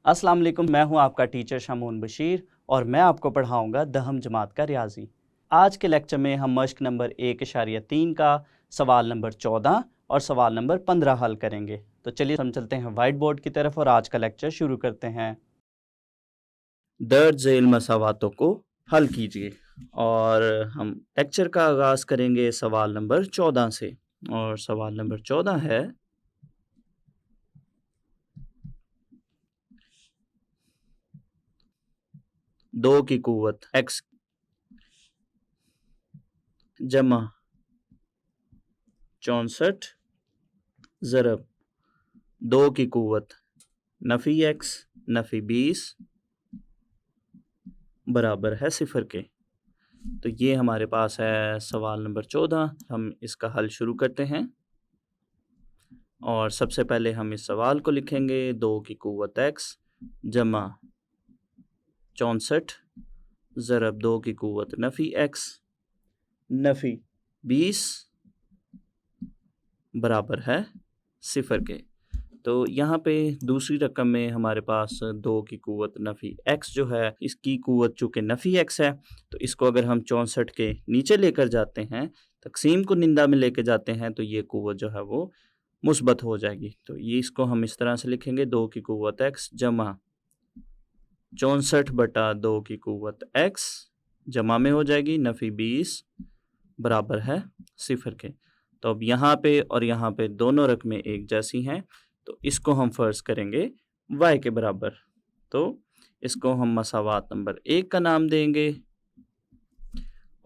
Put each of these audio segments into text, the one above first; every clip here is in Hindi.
अस्सलाम वालेकुम, मैं हूं आपका टीचर शमून बशीर और मैं आपको पढ़ाऊंगा दहम जमात का रियाजी। आज के लेक्चर में हम मश्क नंबर 1.3 का सवाल नंबर 14 और सवाल नंबर 15 हल करेंगे। तो चलिए हम चलते हैं वाइट बोर्ड की तरफ और आज का लेक्चर शुरू करते हैं। दर्ज झेल मसावातों को हल कीजिए और हम लेक्चर का आगाज करेंगे सवाल नंबर 14 से। और सवाल नंबर 14 है, 2 की कुव्वत x जमा 64 ज़रब 2 की कुव्वत नफ़ी x नफ़ी 20 बराबर है 0 के। तो ये हमारे पास है सवाल नंबर 14। हम इसका हल शुरू करते हैं और सबसे पहले हम इस सवाल को लिखेंगे 2 की कुव्वत x जमा 64 ज़रब 2 की कुव्वत नफ़ी x नफ़ी 20 बराबर है 0 के। तो यहाँ पे दूसरी रकम में हमारे पास 2 की कुव्वत नफ़ी x जो है, इसकी कुव्वत चूँकि नफ़ी x है तो इसको अगर हम 64 के नीचे लेकर जाते हैं, तकसीम को निंदा में लेके जाते हैं, तो ये कुव्वत जो है वो मुस्बत हो जाएगी। तो ये इसको हम इस तरह से लिखेंगे 2 की कुव्वत x जमा 64 बटा 2 की कुव्वत x जमा में हो जाएगी नफ़ी 20 बराबर है 0 के। तो अब यहाँ पे और यहाँ पे दोनों रकमें एक जैसी हैं, तो इसको हम फ़र्ज़ करेंगे y के बराबर। तो इसको हम मसावात नंबर 1 का नाम देंगे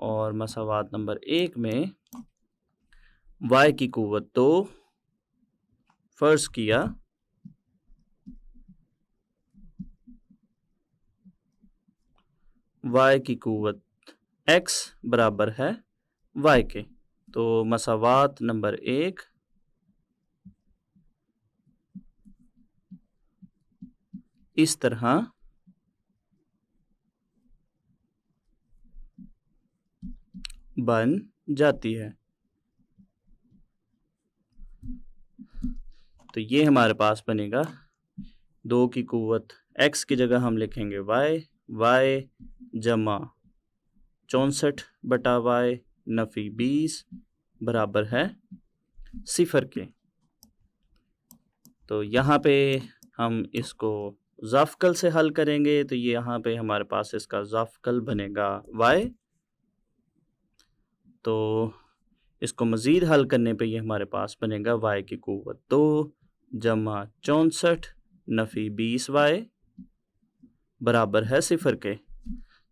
और मसावात नंबर 1 में y की कुव्वत 2 फ़र्ज़ किया y की कुव्वत x बराबर है y के। तो मसावात नंबर 1 इस तरह बन जाती है। तो ये हमारे पास बनेगा 2 की कुव्वत x की जगह हम लिखेंगे y जमा 64 बटा y नफ़ी 20 बराबर है 0 के। तो यहाँ पे हम इसको ज़ाफ़कल से हल करेंगे, तो ये यहाँ पे हमारे पास इसका ज़ाफ़कल बनेगा y। तो इसको मज़ीद हल करने पे ये हमारे पास बनेगा y की कुव्वत 2 जमा 64 नफ़ी 20y बराबर है 0 के।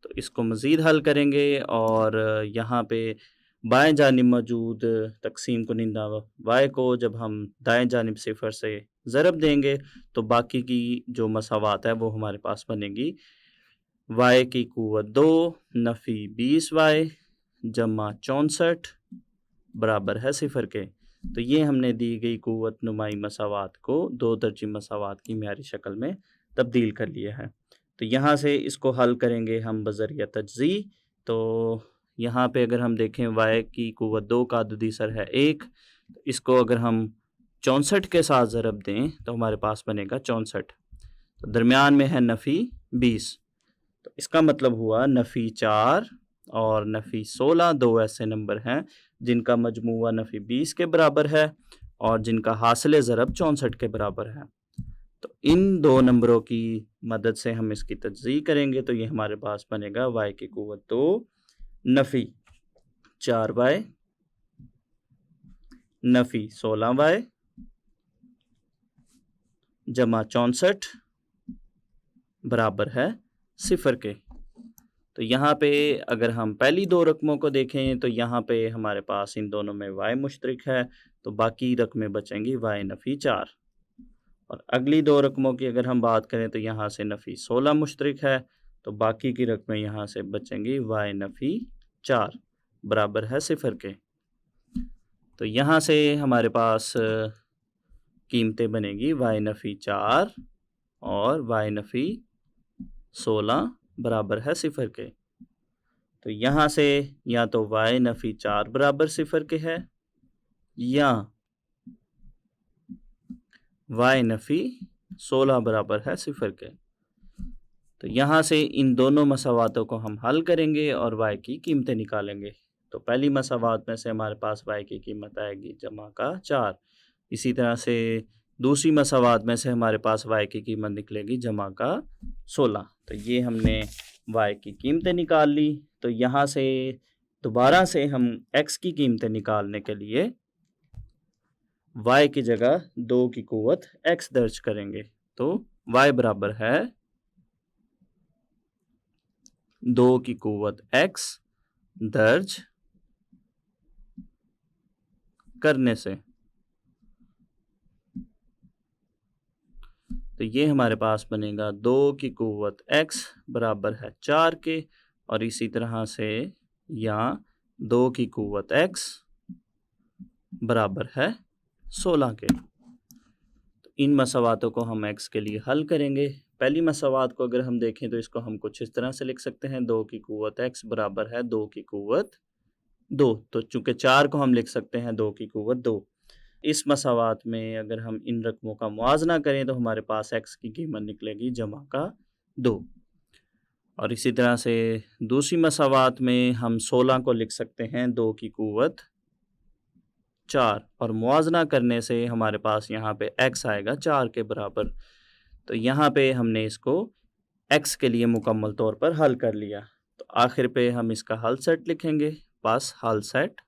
तो इसको मज़ीद हल करेंगे और यहाँ पे बाएं जानिब मौजूद तकसीम कुनिंदा y को जब हम दाएं जानिब 0 से ज़रब देंगे तो बाकी की जो मसावात है वो हमारे पास बनेगी y की कुव्वत 2 नफ़ी 20y जमा 64 बराबर है 0 के। तो ये हमने दी गई कुव्वत नुमाई मसावात को 2 दर्जी मसावात की म्यारी शक्ल में तब्दील कर लिया है। तो यहाँ से इसको हल करेंगे हम बज़रिया तजज़ी। तो यहाँ पे अगर हम देखें y की कुव्वत 2 का अददी सर है 1, तो इसको अगर हम 64 के साथ ज़रब दें तो हमारे पास बनेगा 64। तो दरमियान में है नफ़ी 20, तो इसका मतलब हुआ नफ़ी 4 और नफ़ी 16 दो ऐसे नंबर हैं जिनका मजमूआ नफ़ी 20 के बराबर है और जिनका हासिल ज़रब 64 के बराबर है। तो इन दो नंबरों की मदद से हम इसकी तजज़ी करेंगे तो ये हमारे पास बनेगा y की कुव्वत 2 नफ़ी 4y नफ़ी 16y जमा 64 बराबर है 0 के। तो यहाँ पे अगर हम पहली दो रकमों को देखें तो यहाँ पे हमारे पास इन दोनों में y मुश्तरिक है, तो बाकी रकमें बचेंगी y नफ़ी 4। और अगली दो रकमों की अगर हम बात करें तो यहाँ से नफ़ी 16 मुश्तरिक है, तो बाकी की रकमें यहाँ से बचेंगी y नफ़ी 4 बराबर है 0 के। तो यहाँ से हमारे पास कीमतें बनेगी y नफ़ी 4 और y नफ़ी 16 बराबर है 0 के। तो यहाँ से या तो y नफ़ी 4 बराबर 0 के है या y नफ़ी 16 बराबर है 0 के। तो यहाँ से इन दोनों मसावातों को हम हल करेंगे और y की कीमतें निकालेंगे। तो पहली मसावात में से हमारे पास y की कीमत आएगी जमा का 4। इसी तरह से दूसरी मसावात में से हमारे पास y की कीमत निकलेगी जमा का 16। तो ये हमने y की कीमतें निकाल ली। तो यहाँ से दोबारा से हम x की कीमतें निकालने के लिए y की जगह 2 की कुव्वत x दर्ज करेंगे। तो y बराबर है 2 की कुव्वत x दर्ज करने से। तो ये हमारे पास बनेगा 2 की कुव्वत x बराबर है 4 के, और इसी तरह से यहाँ 2 की कुव्वत x बराबर है 16 के। तो इन मसावातों को हम x के लिए हल करेंगे। पहली मसावात को अगर हम देखें तो इसको हम कुछ इस तरह से लिख सकते हैं, 2 की कुव्वत x बराबर है 2 की कुव्वत 2। तो चूंकि 4 को हम लिख सकते हैं 2 की कुव्वत 2। इस मसावात में अगर हम इन रकमों का मुआवजा करें तो हमारे पास x की कीमत निकलेगी जमा का 2। और इसी तरह से दूसरी मसावात में हम 16 को लिख सकते हैं 2 की कुव्वत 4, और मुआवजा करने से हमारे पास यहाँ पे x आएगा 4 के बराबर। तो यहाँ पे हमने इसको x के लिए मुकम्मल तौर पर हल कर लिया। तो आखिर पे हम इसका हल सेट लिखेंगे, पास हल सेट।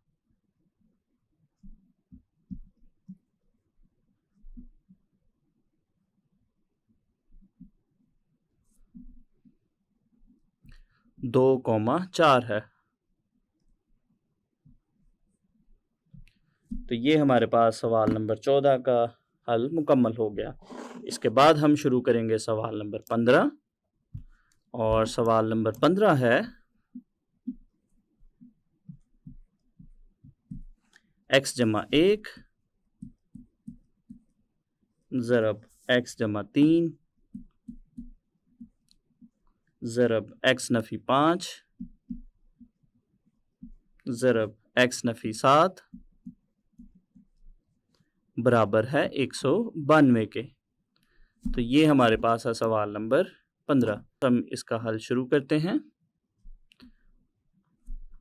दो कौमा 4 है। तो ये हमारे पास सवाल नंबर 14 का हल मुकम्मल हो गया। इसके बाद हम शुरू करेंगे सवाल नंबर 15, और सवाल नंबर 15 है x जमा 1 ज़रब x जमा 3 ज़रब x नफ़ी 5 ज़रब x नफ़ी 7 बराबर है 192 के। तो ये हमारे पास है सवाल नंबर 15। हम इसका हल शुरू करते हैं,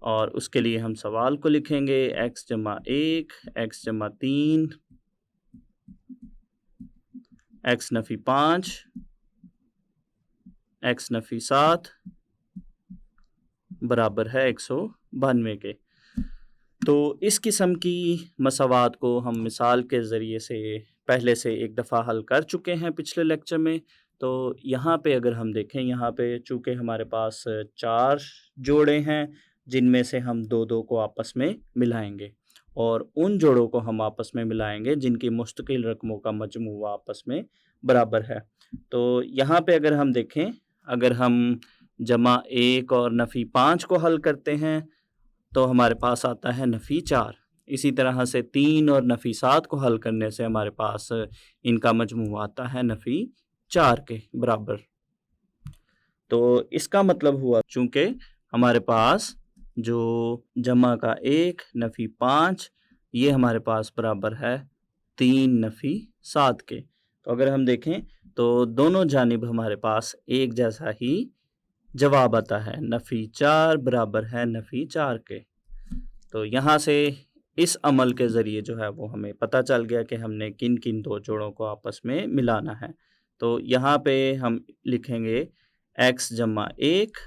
और उसके लिए हम सवाल को लिखेंगे x जमा 1 x जमा 3 x नफ़ी 5 x नफ़ी 7 बराबर है 192 के। तो इस किस्म की मसावात को हम मिसाल के ज़रिए से पहले से एक दफ़ा हल कर चुके हैं पिछले लेक्चर में। तो यहाँ पे अगर हम देखें, यहाँ पे चूँकि हमारे पास 4 जोड़े हैं जिनमें से हम 2-2 को आपस में मिलाएंगे, और उन जोड़ों को हम आपस में मिलाएंगे जिनकी मुस्तकिल रकमों का मजमू आपस में बराबर है। तो यहाँ पे अगर हम देखें, अगर हम जमा 1 और नफ़ी 5 को हल करते हैं तो हमारे पास आता है नफ़ी 4। इसी तरह से 3 और नफ़ी 7 को हल करने से हमारे पास इनका मजमू आता है नफ़ी 4 के बराबर। तो इसका मतलब हुआ, चूँकि हमारे पास जो जमा का 1 नफ़ी 5 ये हमारे पास बराबर है 3 नफ़ी 7 के। तो अगर हम देखें तो दोनों जानिब हमारे पास एक जैसा ही जवाब आता है, नफ़ी 4 बराबर है नफ़ी 4 के। तो यहाँ से इस अमल के ज़रिए जो है वो हमें पता चल गया कि हमने किन किन 2 जोड़ों को आपस में मिलाना है। तो यहाँ पे हम लिखेंगे x जमा 1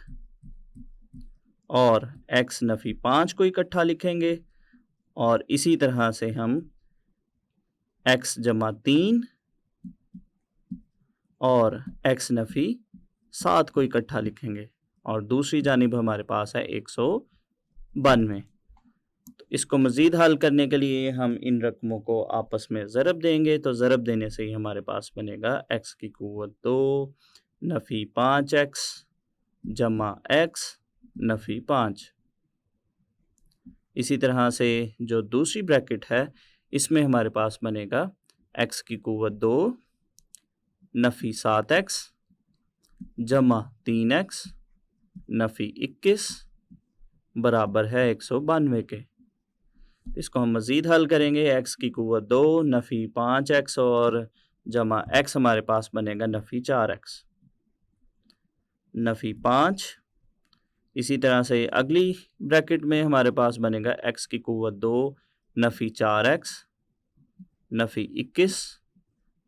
और x नफ़ी 5 को इकट्ठा लिखेंगे, और इसी तरह से हम x जमा 3 और x नफ़ी 7 को इकट्ठा लिखेंगे, और दूसरी जानिब हमारे पास है 192। तो इसको मज़ीद हल करने के लिए हम इन रकमों को आपस में ज़रब देंगे। तो ज़रब देने से ही हमारे पास बनेगा x की कुव्वत 2 नफ़ी 5x जमा x नफ़ी 5। इसी तरह से जो दूसरी ब्रैकेट है इसमें हमारे पास बनेगा x की कुव्वत 2 नफ़ी 7x जमा 3x नफ़ी 21 बराबर है 192 के। इसको हम मज़ीद हल करेंगे, x की कुव्वत 2 नफ़ी 5x और जमा x हमारे पास बनेगा नफ़ी 4x, नफ़ी 5। इसी तरह से अगली ब्रैकेट में हमारे पास बनेगा x की क़ुव्वत 2 नफ़ी 4x, नफ़ी 21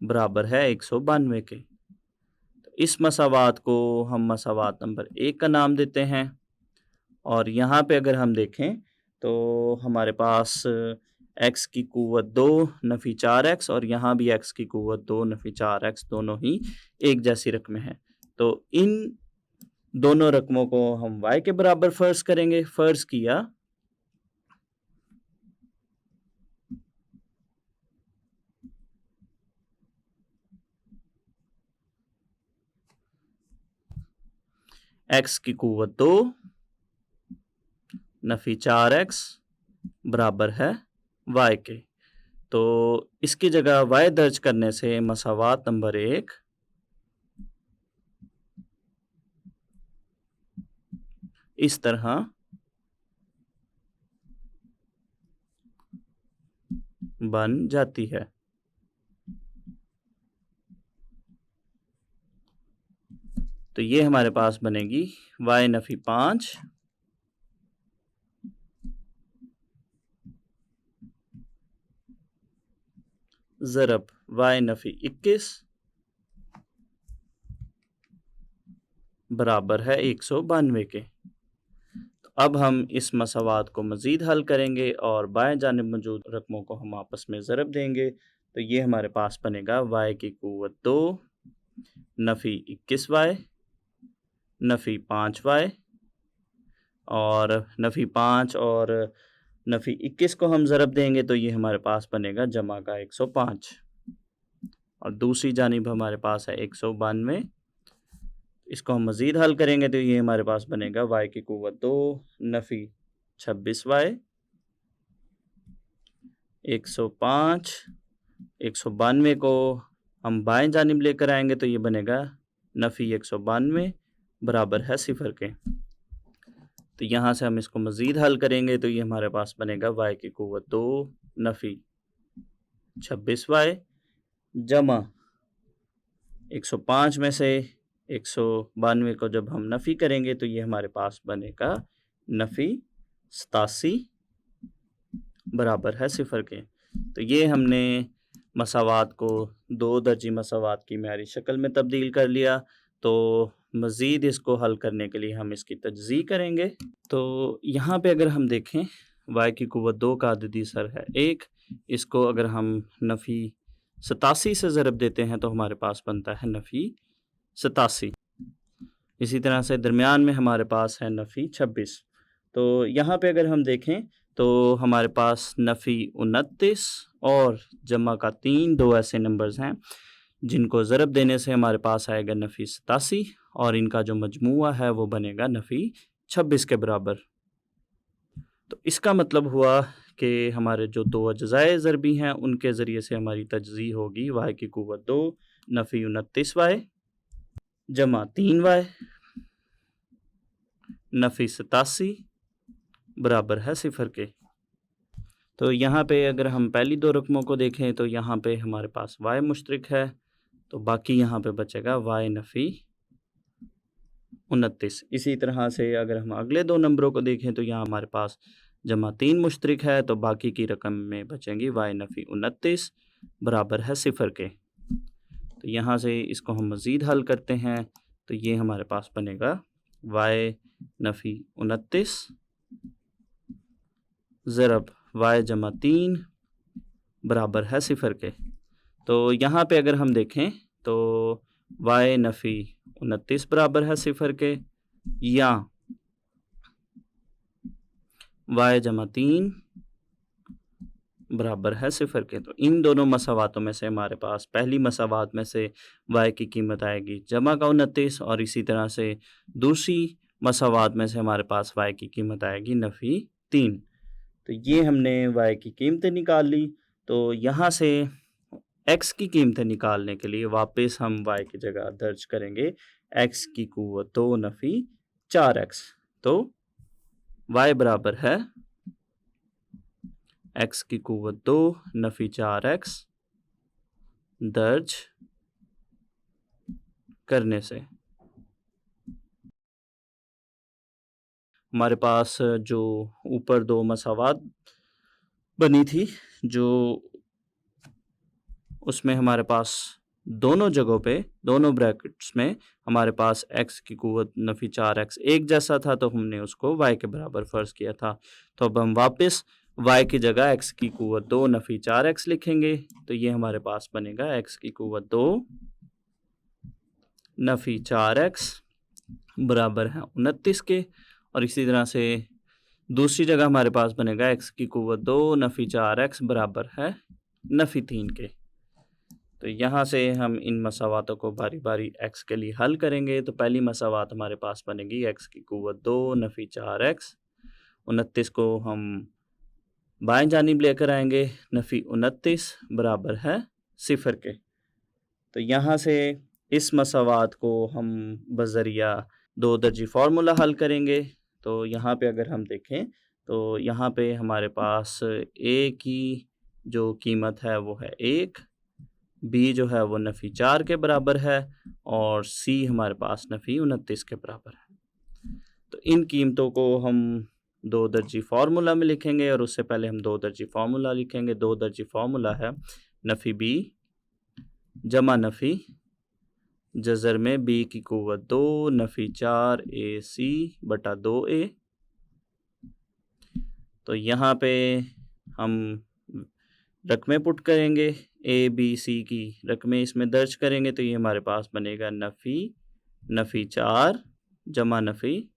बराबर है 192 के। तो इस मसावात को हम मसावात नंबर 1 का नाम देते हैं। और यहाँ पे अगर हम देखें तो हमारे पास x की क़ुव्वत 2 नफ़ी 4x और यहाँ भी x की क़ुव्वत 2 नफ़ी 4x दोनों ही एक जैसी रकमें हैं। तो इन दोनों रकमों को हम y के बराबर फ़र्ज़ करेंगे। फ़र्ज़ किया x की क़ुव्वत 2 नफ़ी 4x बराबर है y के। तो इसकी जगह y दर्ज करने से मसावात नंबर 1 इस तरह बन जाती है। तो ये हमारे पास बनेगी y नफ़ी 5 ज़रब y नफ़ी 21 बराबर है 192 के। तो अब हम इस मसावात को मज़ीद हल करेंगे और बाएं जानिब मौजूद रकमों को हम आपस में ज़रब देंगे। तो ये हमारे पास बनेगा y की क़ुव्वत 2 नफ़ी 21y नफ़ी 5y और नफ़ी 5 और नफ़ी 21 को हम ज़रब देंगे तो ये हमारे पास बनेगा जमा का 105 और दूसरी जानिब हमारे पास है 192। इसको हम मज़ीद हल करेंगे तो ये हमारे पास बनेगा y की क़ुव्वत 2 नफ़ी 26y 105 192 को हम बाएं जानिब लेकर आएंगे तो ये बनेगा नफ़ी 192 बराबर है 0 के। तो यहाँ से हम इसको मज़ीद हल करेंगे तो ये हमारे पास बनेगा y की क़ुव्वत 2 नफ़ी 26y जमा 105 में से 192 को जब हम नफ़ी करेंगे तो ये हमारे पास बनेगा नफ़ी 87 बराबर है 0 के। तो ये हमने मसावात को दो दर्जी मसावात की म्यारी शक्ल में तब्दील कर लिया। तो मज़ीद इसको हल करने के लिए हम इसकी तजज़ी करेंगे। तो यहाँ पे अगर हम देखें y की क़ुव्वत 2 का अददी सर है 1, इसको अगर हम नफ़ी 87 से ज़रब देते हैं तो हमारे पास बनता है नफ़ी 87। इसी तरह से दरमियान में हमारे पास है नफ़ी 26। तो यहाँ पे अगर हम देखें तो हमारे पास नफ़ी 29 और जमा का 3 दो ऐसे नंबर्स हैं जिनको ज़रब देने से हमारे पास आएगा नफ़ी 87 और इनका जो मजमुआ है वो बनेगा नफ़ी 26 के बराबर। तो इसका मतलब हुआ कि हमारे जो दो अज्ज़ाए ज़रबी हैं उनके ज़रिए से हमारी तजज़ी होगी y की क़ुव्वत 2 नफ़ी 29y जमा 3y नफ़ी 87 बराबर है 0 के। तो यहाँ पे अगर हम पहली दो रकमों को देखें तो यहाँ पे हमारे पास y मुश्तरिक है, तो बाकी यहाँ पे बचेगा y नफ़ी 29। इसी तरह से अगर हम अगले दो नंबरों को देखें तो यहाँ हमारे पास जमा 3 मुश्तरिक है, तो बाकी की रकम में बचेंगी y नफ़ी 29 बराबर है 0 के। तो यहाँ से इसको हम मज़ीद हल करते हैं तो ये हमारे पास बनेगा y नफ़ी 29 ज़रब y जमा 3 बराबर है 0 के। तो यहाँ पे अगर हम देखें तो y नफ़ी 29 बराबर है 0 के या y जमा 3 बराबर है 0 के। तो इन दोनों मसावातों में से हमारे पास पहली मसावात में से y की कीमत आएगी जमा का 29 और इसी तरह से दूसरी मसावात में से हमारे पास y की कीमत आएगी नफ़ी 3। तो ये हमने y की कीमतें निकाल ली। तो यहाँ से x की कीमतें निकालने के लिए वापस हम y की जगह दर्ज करेंगे x की क़ुव्वत 2 नफ़ी 4x। तो y बराबर है x की क़ुव्वत 2 नफ़ी 4x दर्ज करने से हमारे पास जो ऊपर दो मसावात बनी थी, जो उसमें हमारे पास दोनों जगहों पे, दोनों ब्रैकेट्स में हमारे पास x की कुव्वत नफ़ी 4x एक जैसा था, तो हमने उसको y के बराबर फ़र्ज़ किया था। तो अब हम वापस y की जगह x की कुव्वत 2 नफ़ी 4x लिखेंगे, तो ये हमारे पास बनेगा x की कुव्वत 2 नफ़ी 4x बराबर है 29 के। और इसी तरह से दूसरी जगह हमारे पास बनेगा x की कुव्वत 2 नफ़ी 4x बराबर है नफ़ी 3 के। तो यहाँ से हम इन मसावातों को बारी बारी x के लिए हल करेंगे। तो पहली मसावात हमारे पास बनेगी x की कुव्वत 2 नफ़ी 4x। 29 को हम बाएं जानिब लेकर आएंगे, नफ़ी 29 बराबर है 0 के। तो यहाँ से इस मसावात को हम बज़रिया दो दर्जी फार्मूला हल करेंगे। तो यहाँ पे अगर हम देखें तो यहाँ पे हमारे पास a की जो कीमत है वो है 1, b जो है वो नफ़ी 4 के बराबर है और c हमारे पास नफ़ी 29 के बराबर है। तो इन कीमतों को हम दो दर्जी फार्मूला में लिखेंगे और उससे पहले हम दो दर्जी फार्मूला लिखेंगे। दो दर्जी फार्मूला है नफ़ी b जमा नफ़ी जज़र में b की कुव्वत 2 नफ़ी 4 ac बटा 2a। तो यहाँ पे हम रकमें पुट करेंगे, a b c की रकमें इसमें दर्ज करेंगे, तो ये हमारे पास बनेगा नफ़ी 4 जमा नफ़ी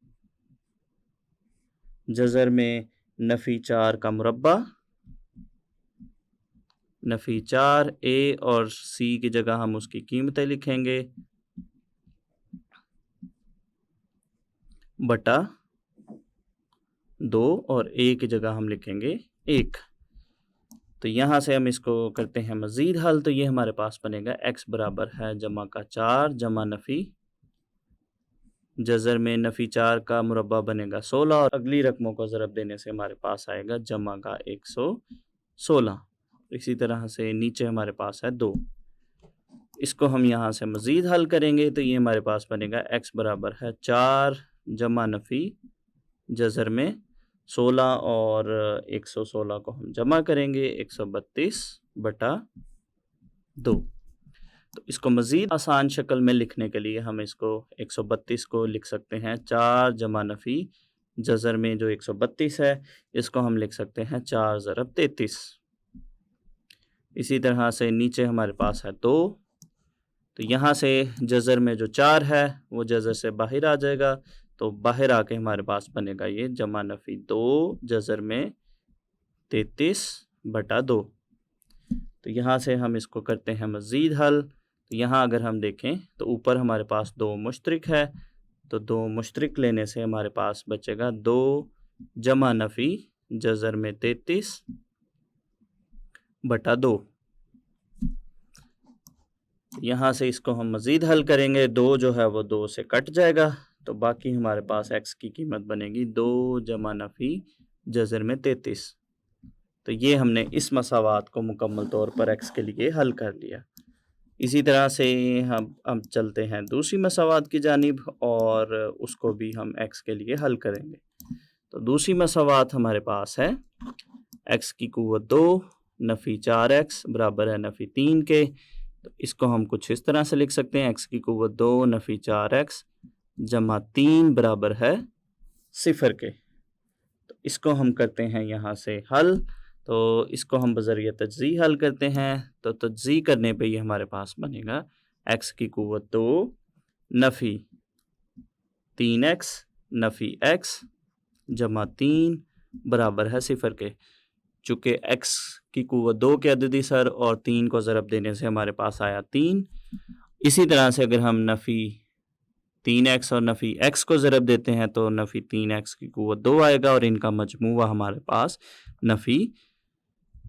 जज़र में नफ़ी 4 का मुरब्बा, नफ़ी 4 a और c की जगह हम उसकी कीमतें लिखेंगे बटा 2 और a की जगह हम लिखेंगे 1। तो यहाँ से हम इसको करते हैं मज़ीद हल। तो ये हमारे पास बनेगा x बराबर है जमा का 4 जमा नफ़ी जज़र में नफ़ी 4 का मुरब्बा बनेगा 16 और अगली रकमों को ज़रब देने से हमारे पास आएगा जमा का 116। इसी तरह से नीचे हमारे पास है 2। इसको हम यहाँ से मज़ीद हल करेंगे तो ये हमारे पास बनेगा x बराबर है 4 जमा नफ़ी जज़र में 16 और 116 को हम जमा करेंगे 132 बटा 2। तो इसको मज़ीद आसान शक्ल में लिखने के लिए हम इसको 132 को लिख सकते हैं 4 जमा नफ़ी जज़र में जो 132 है, इसको हम लिख सकते हैं 4 ज़रब 33। इसी तरह से नीचे हमारे पास है 2। तो यहाँ से जज़र में जो 4 है वो जज़र से बाहर आ जाएगा, तो बाहर आके हमारे पास बनेगा ये जमा नफ़ी 2 जज़र में 33 बटा 2। तो यहाँ से हम इसको करते हैं मज़ीद हल। तो यहाँ अगर हम देखें तो ऊपर हमारे पास 2 मुश्तरिक है, तो 2 मुश्तरिक लेने से हमारे पास बचेगा 2 जमा नफ़ी जज़र में 33 बटा 2। यहाँ से इसको हम मज़ीद हल करेंगे, 2 जो है वो 2 से कट जाएगा, तो बाकी हमारे पास x की कीमत बनेगी 2 जमा नफ़ी जज़र में 33। तो ये हमने इस मसावात को मुकम्मल तौर पर x के लिए हल कर लिया। इसी तरह से हम चलते हैं दूसरी मसावात की जानिब और उसको भी हम x के लिए हल करेंगे। तो दूसरी मसावात हमारे पास है x की कुव्वत 2 नफ़ी 4x बराबर है नफ़ी 3 के। तो इसको हम कुछ इस तरह से लिख सकते हैं, x की कुव्वत 2 नफ़ी 4x जमा 3 बराबर है 0 के। तो इसको हम करते हैं यहाँ से हल। तो इसको हम बज़रिया तज्ज़ी हल करते हैं। तो तज्ज़ी करने पे ये हमारे पास बनेगा x की कुव्वत 2 नफ़ी 3x नफ़ी x जमा 3 बराबर है 0 के। चूँकि x की कुव्वत 2 के अददी सर और 3 को ज़रब देने से हमारे पास आया 3। इसी तरह से अगर हम नफ़ी 3x और नफ़ी x को ज़रब देते हैं तो नफ़ी 3x की कुव्वत 2 आएगा और इनका मजमूआ हमारे पास नफ़ी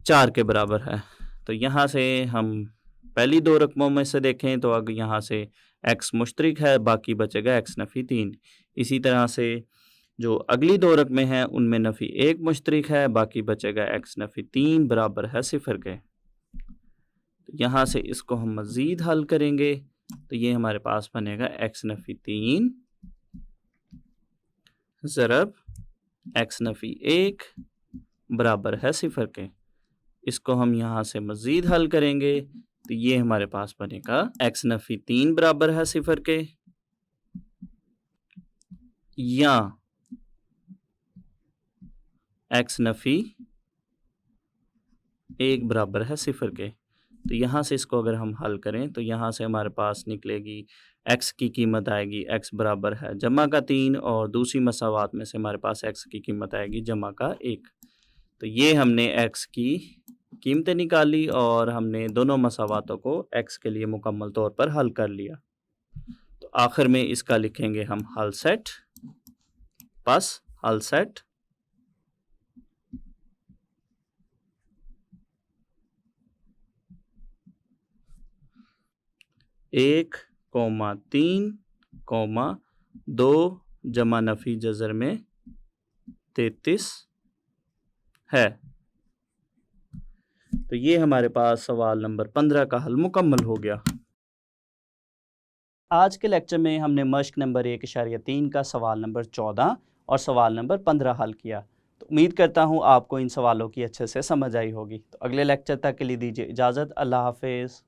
4 के बराबर है। तो यहाँ से हम पहली 2 रकमों में से देखें तो अगर यहाँ से x मुश्तरिक है, बाकी बचेगा x नफ़ी 3। इसी तरह से जो अगली 2 रकमें हैं उनमें नफ़ी 1 मुश्तरिक है, बाकी बचेगा x नफ़ी 3 बराबर है 0 के। तो यहाँ से इसको हम मज़ीद हल करेंगे तो ये हमारे पास बनेगा x नफ़ी 3 ज़रब x नफ़ी 1 बराबर है 0 के। इसको हम यहाँ से मज़ीद हल करेंगे तो ये हमारे पास बनेगा x नफ़ी 3 बराबर है 0 के, या x नफ़ी 1 बराबर है 0 के। तो यहाँ से इसको अगर हम हल करें तो यहाँ से हमारे पास निकलेगी x की कीमत आएगी x बराबर है जमा का 3 और दूसरी मसावात में से हमारे पास x की कीमत आएगी जमा का 1। तो ये हमने x की कीमतें निकाली और हमने दोनों मसावातों को x के लिए मुकम्मल तौर पर हल कर लिया। तो आखिर में इसका लिखेंगे हम हल सेट, बस हल सेट एक कौमा 3 कौमा 2 जमा नफ़ी जज़र में 33 है। तो ये हमारे पास सवाल नंबर 15 का हल मुकम्मल हो गया। आज के लेक्चर में हमने मश्क नंबर 1.3 का सवाल नंबर 14 और सवाल नंबर 15 हल किया। तो उम्मीद करता हूँ आपको इन सवालों की अच्छे से समझ आई होगी। तो अगले लेक्चर तक के लिए दीजिए इजाज़त। अल्लाह हाफ़िज़।